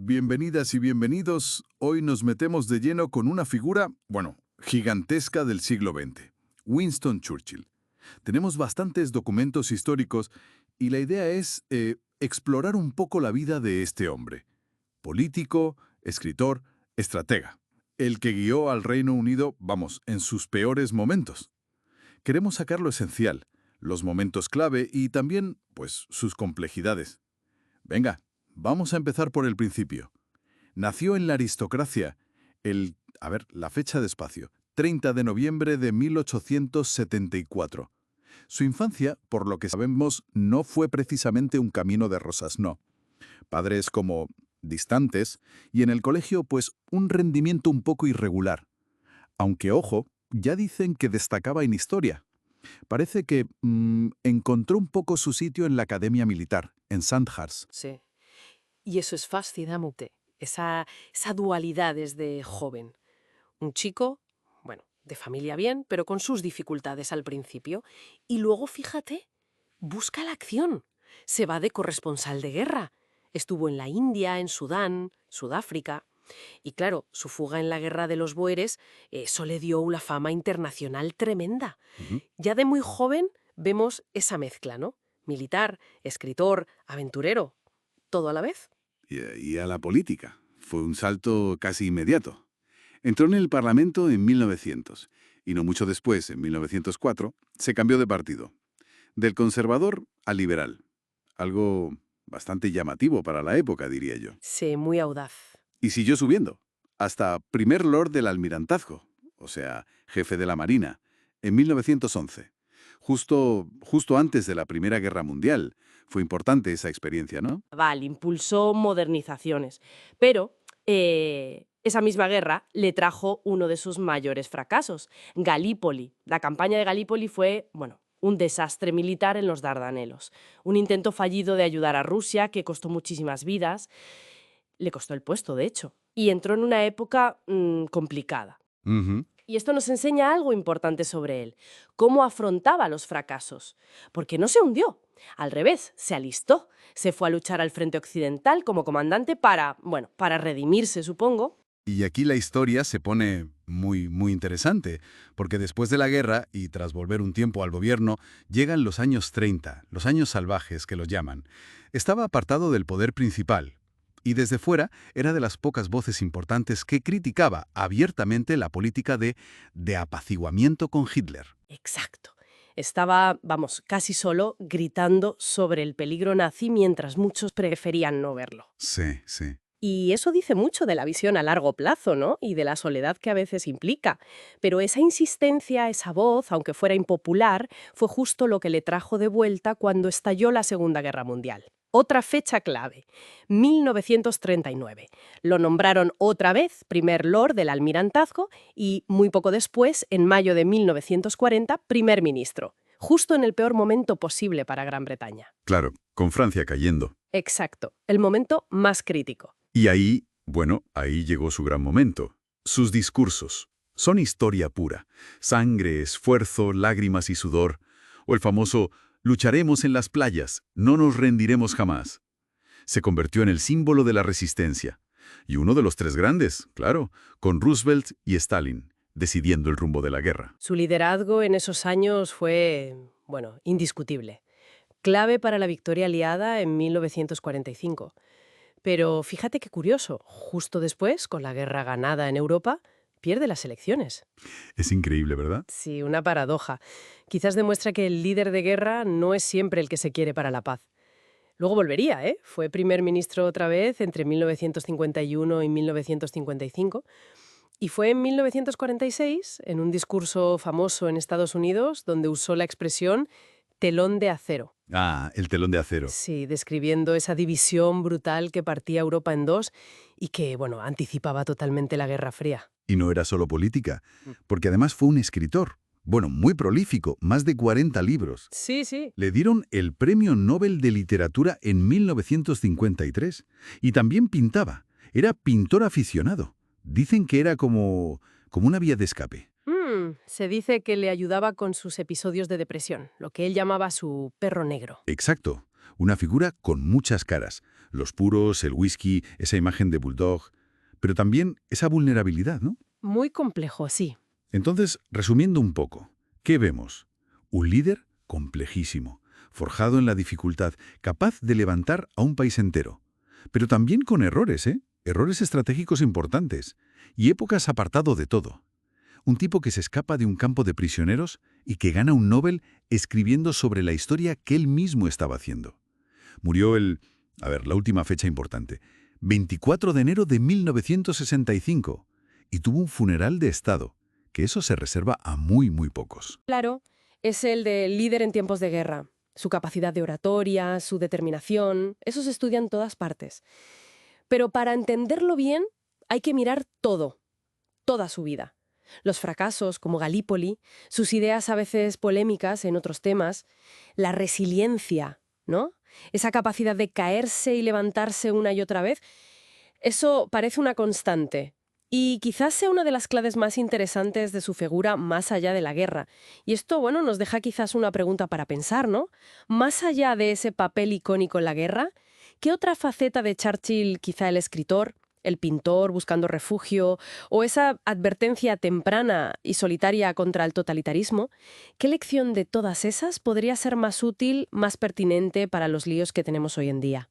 Bienvenidas y bienvenidos. Hoy nos metemos de lleno con una figura, gigantesca del siglo XX, Winston Churchill. Tenemos bastantes documentos históricos y la idea es explorar un poco la vida de este hombre. Político, escritor, estratega. El que guió al Reino Unido, en sus peores momentos. Queremos sacar lo esencial, los momentos clave y también, sus complejidades. Venga, vamos a empezar por el principio. Nació en la aristocracia la fecha despacio, 30 de noviembre de 1874. Su infancia, por lo que sabemos, no fue precisamente un camino de rosas, no. Padres como distantes y en el colegio, un rendimiento un poco irregular. Aunque, ojo, ya dicen que destacaba en historia. Parece que encontró un poco su sitio en la Academia Militar, en Sandhurst. Sí. Y eso es fascinante, esa dualidad desde joven. Un chico, de familia bien, pero con sus dificultades al principio. Y luego, fíjate, busca la acción. Se va de corresponsal de guerra. Estuvo en la India, en Sudán, Sudáfrica. Y claro, su fuga en la guerra de los Bóeres, eso le dio una fama internacional tremenda. Ya de muy joven vemos esa mezcla, ¿no? Militar, escritor, aventurero, todo a la vez. Y a la política. Fue un salto casi inmediato. Entró en el Parlamento en 1900 y no mucho después, en 1904, se cambió de partido. Del conservador al liberal. Algo bastante llamativo para la época, diría yo. Sí, muy audaz. Y siguió subiendo, hasta primer lord del almirantazgo, o sea, jefe de la Marina, en 1911. Justo antes de la Primera Guerra Mundial. Fue importante esa experiencia, ¿no? Vale, impulsó modernizaciones, pero esa misma guerra le trajo uno de sus mayores fracasos, Galípoli. La campaña de Galípoli fue, un desastre militar en los Dardanelos. Un intento fallido de ayudar a Rusia que costó muchísimas vidas. Le costó el puesto, de hecho. Y entró en una época complicada. Y esto nos enseña algo importante sobre él, cómo afrontaba los fracasos. Porque no se hundió, al revés, se alistó. Se fue a luchar al frente occidental como comandante para redimirse, supongo. Y aquí la historia se pone muy, muy interesante, porque después de la guerra, y tras volver un tiempo al gobierno, llegan los años 30, los años salvajes que los llaman. Estaba apartado del poder principal, y desde fuera era de las pocas voces importantes que criticaba abiertamente la política de apaciguamiento con Hitler. Exacto. Estaba, casi solo, gritando sobre el peligro nazi mientras muchos preferían no verlo. Sí, sí. Y eso dice mucho de la visión a largo plazo, ¿no? Y de la soledad que a veces implica. Pero esa insistencia, esa voz, aunque fuera impopular, fue justo lo que le trajo de vuelta cuando estalló la Segunda Guerra Mundial. Otra fecha clave, 1939. Lo nombraron otra vez primer lord del almirantazgo y, muy poco después, en mayo de 1940, primer ministro. Justo en el peor momento posible para Gran Bretaña. Claro, con Francia cayendo. Exacto, el momento más crítico. Y ahí llegó su gran momento. Sus discursos son historia pura. Sangre, esfuerzo, lágrimas y sudor. O el famoso «Lucharemos en las playas, no nos rendiremos jamás». Se convirtió en el símbolo de la resistencia. Y uno de los tres grandes, claro, con Roosevelt y Stalin, decidiendo el rumbo de la guerra. Su liderazgo en esos años fue, indiscutible. Clave para la victoria aliada en 1945. Pero fíjate qué curioso, justo después, con la guerra ganada en Europa, pierde las elecciones. Es increíble, ¿verdad? Sí, una paradoja. Quizás demuestra que el líder de guerra no es siempre el que se quiere para la paz. Luego volvería, ¿eh? Fue primer ministro otra vez entre 1951 y 1955. Y fue en 1946, en un discurso famoso en Estados Unidos, donde usó la expresión telón de acero. Ah, el telón de acero. Sí, describiendo esa división brutal que partía Europa en dos y que, anticipaba totalmente la Guerra Fría. Y no era solo política, porque además fue un escritor. Muy prolífico, más de 40 libros. Sí, sí. Le dieron el Premio Nobel de Literatura en 1953. Y también pintaba. Era pintor aficionado. Dicen que era como una vía de escape. Se dice que le ayudaba con sus episodios de depresión, lo que él llamaba su perro negro. Exacto. Una figura con muchas caras. Los puros, el whisky, esa imagen de bulldog, pero también esa vulnerabilidad, ¿no? Muy complejo, sí. Entonces, resumiendo un poco, ¿qué vemos? Un líder complejísimo, forjado en la dificultad, capaz de levantar a un país entero. Pero también con errores, ¿eh? Errores estratégicos importantes. Y épocas apartado de todo. Un tipo que se escapa de un campo de prisioneros y que gana un Nobel escribiendo sobre la historia que él mismo estaba haciendo. Murió la última fecha importante, 24 de enero de 1965, y tuvo un funeral de Estado, que eso se reserva a muy, muy pocos. Claro, es el de líder en tiempos de guerra. Su capacidad de oratoria, su determinación, eso se estudia en todas partes. Pero para entenderlo bien, hay que mirar todo, toda su vida. Los fracasos, como Galípoli, sus ideas a veces polémicas en otros temas, la resiliencia, ¿no? Esa capacidad de caerse y levantarse una y otra vez, eso parece una constante. Y quizás sea una de las claves más interesantes de su figura más allá de la guerra. Y esto, bueno, nos deja quizás una pregunta para pensar, ¿no? Más allá de ese papel icónico en la guerra, ¿qué otra faceta de Churchill, quizá el escritor, el pintor buscando refugio, o esa advertencia temprana y solitaria contra el totalitarismo, qué lección de todas esas podría ser más útil, más pertinente para los líos que tenemos hoy en día?